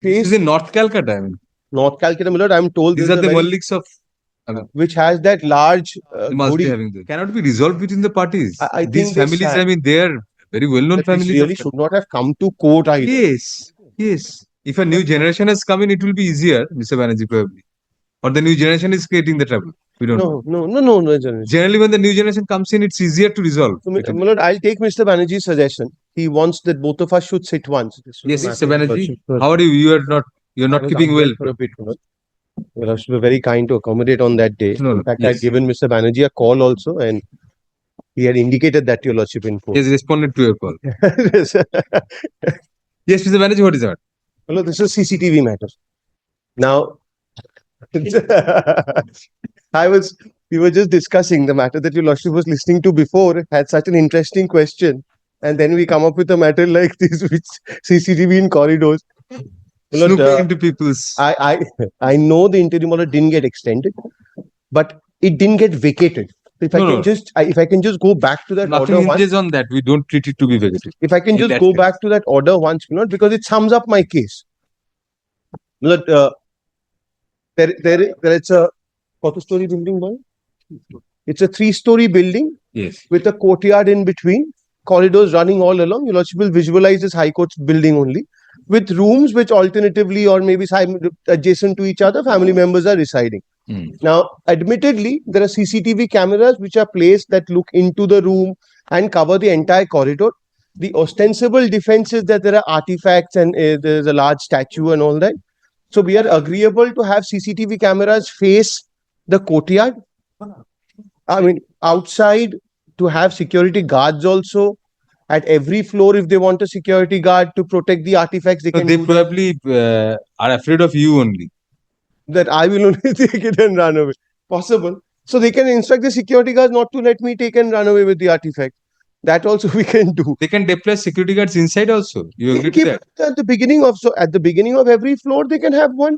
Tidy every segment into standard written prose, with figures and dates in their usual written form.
This is in North Calcutta. I mean, North Calcutta, my lord. I'm told these there's are a the very- Malliks of. I mean, which has that large they must be gudi. having this. Cannot be resolved between the parties. I These think this families, I mean, they are very well-known that this families. really should not have come to court either. Yes, yes. If a new generation has come in, it will be easier, Mr. Banerjee, probably. Or the new generation is creating the trouble. We don't know. No, generation. Generally, when the new generation comes in, it's easier to resolve. So, my lord, I'll take Mr. Banerjee's suggestion. He wants that both of us should sit once. Yes, Mr. Banerjee. How are you? You are not keeping well. For a bit, my lord. Well, I should be very kind to accommodate on that day. No, In fact, yes. I'd given Mr. Banerjee a call also, and he had indicated that to your lordship in He phone. has responded to your call. Yes. Yes, Mr. Banerjee, what is that? Well, this is CCTV matter. Now, we were just discussing the matter that your lordship was listening to before, had such an interesting question. And then we come up with a matter like this, which CCTV in corridors. Well, Snooping into people's. I know the interim order didn't get extended, but it didn't get vacated. If I can just go back to that Nothing order once. hinges on that. We don't treat it to be vacated. If I can In just that go case. back to that order once, because it sums up my case. Look, it's a story building, boy. It's a 3-story building Yes. with a courtyard in between, corridors running all along. Your lordship will visualize this High Court building only, with rooms which alternatively or maybe adjacent to each other, family members are residing. Now, admittedly, there are CCTV cameras which are placed that look into the room and cover the entire corridor. The ostensible defense is that there are artifacts and there's a large statue and all that. So we are agreeable to have CCTV cameras face the courtyard. I mean, outside, to have security guards also at every floor. If they want a security guard to protect the artifacts, they So can they do probably are afraid of you only. that. I will only take it and run away. Possible. So they can instruct the security guards not to let me take and run away with the artifact. That also we can do. They can deploy security guards inside also. You agree to Keep that? at the beginning of every floor they can have one.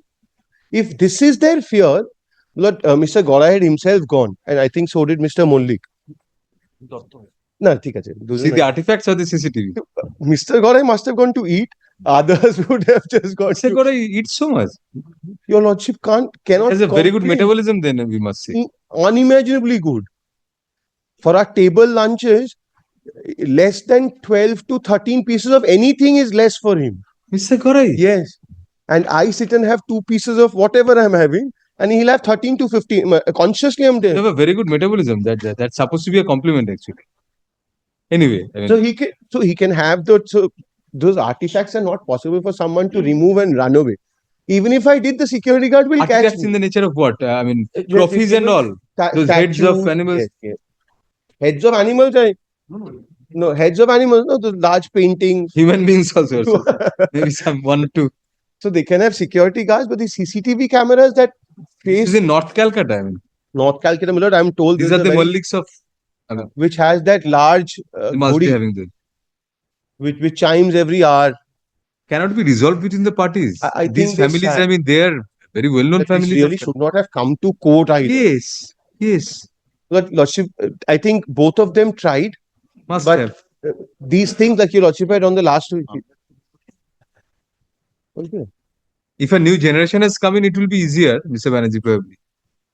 If this is their fear, Mr. Gora had himself gone, and I think so did Mr. Mollik. No, See the artifacts or the CCTV? Mr. Gora must have gone to eat. Others would have just gone. Mr. Gora eats so much. Your lordship cannot. Has a very good metabolism. Then we must say. Unimaginably good. For our table lunches, less than 12 to 13 pieces of anything is less for him. Mr. Gora. Yes. And I sit and have 2 pieces of whatever I'm having, and he'll have 13 to 15. Consciously, I'm there. You have a very good metabolism. That's supposed to be a compliment, actually. Anyway, I mean, so he can have those. So those artifacts are not possible for someone to remove and run away. Even if I did, the security guard will catch artifacts me. in the nature of what? I mean, trophies and all. Those heads of animals. Yes. Heads of animals. No, heads of animals. No, those large paintings. Human beings also. Maybe some 1 or 2. So they can have security guards, but the CCTV cameras that This is in North Calcutta. I mean, North Calcutta, my lord, I'm told these are the Malliks of. which has that large They must be having this. which chimes every hour. Cannot be resolved between the parties. I These think families, I mean, they are very well-known families. This really should not have come to court either. Yes, yes. Lordship, I think both of them tried. Must but have. These things like your lordship had on the last week. Okay. If a new generation has come in, it will be easier, Mr. Banerjee, probably.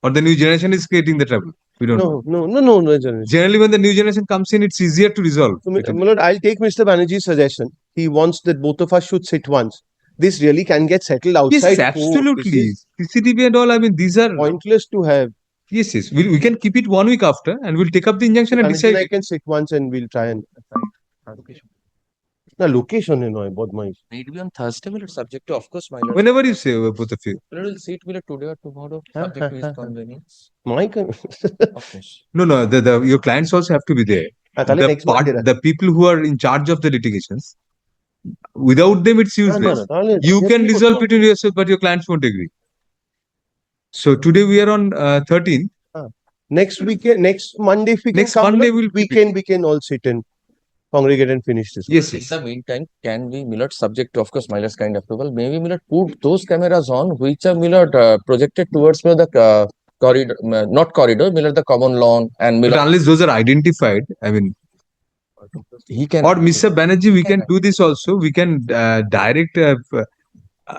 Or the new generation is creating the trouble. We don't know. No. Generally, when the new generation comes in, it's easier to resolve. So, my lord, I'll take Mr. Banerjee's suggestion. He wants that both of us should sit once. This really can get settled outside. Yes, absolutely. CCTV and all, I mean, these are pointless to have. Yes. We can keep it 1 week after and we'll take up the injunction and decide. I can sit once and we'll try and. Location है ना बहुत माइस. Need be on Thursday, will it subject to, of course, my lord. Whenever you say, both of you. Will it see it will it today or tomorrow, subject to his convenience. Of course. No. Your clients also have to be there. The people who are in charge of the litigations. Without them, it's useless. You can resolve between yourself, but your clients won't agree. So today we are on 13th. Next weekend, next Monday, if we next can Monday we can all sit and congregate and finish this. Yes. In the meantime, can we, Millard, subject to, of course, Millard's kind approval, maybe Millard put those cameras on which are Millard projected towards the corridor, not corridor, Millard the common lawn and Millard. But unless those are identified, I mean, he can. Or Mr. Banerjee, we can do this also. We can direct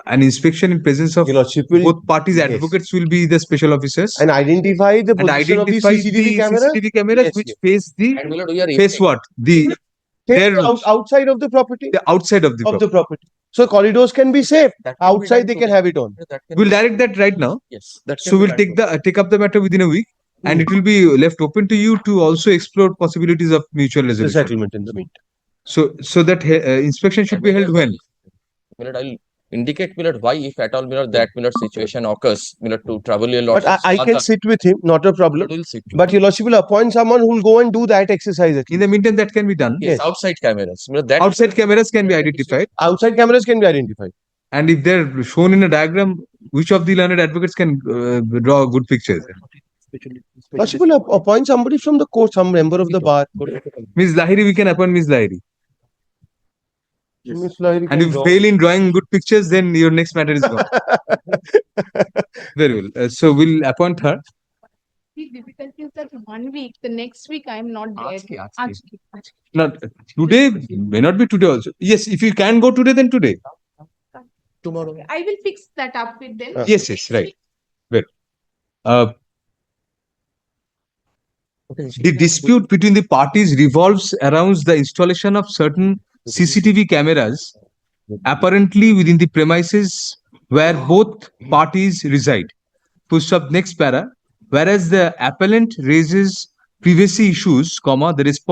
an inspection in presence of Your Lordship will, both parties. yes, Advocates will be the special officers and identify the and position of the identify CCTV the cameras. CCTV cameras Yes, which yes. face the And my lord, we are face what the their Outside of the property. the outside of the Property. So corridors can be safe. That can be Outside done they can today. have it on. That can We'll be- direct that right now. Yes, that can So be we'll done take up the matter within a week, and it will be left open to you to also explore possibilities of mutual The resolution. settlement in the meantime. So that inspection should be held when? My lord, I'll indicate, my lord, why, if at all, my lord, that, my lord, situation occurs, my lord, to travel your lord. But I can sit with him, not a problem. We'll sit. But your Lordship will appoint someone who will go and do that exercise. In the meantime, that can be done. Yes, Yes. outside cameras. My lord, that Outside cameras can be identified, Outside cameras can be identified. and if they're shown in a diagram, which of the learned advocates can draw good pictures? Lordship will appoint somebody from the court, some member of the bar. Ms. Lahiri, we can appoint Ms. Lahiri. Miss Lahiri And if you fail in drawing good pictures, then your next matter is gone. Very well. So we'll appoint her. The difficulty is that 1 week, the next week I am not there. Aajki. Now, today may not be today also. Yes, if you can go today, then today. tomorrow. I will fix that up with them. Yes, right. Well, the dispute between the parties revolves around the installation of certain CCTV cameras apparently within the premises where both parties reside. Full stop, next para. Whereas the appellant raises privacy issues, the response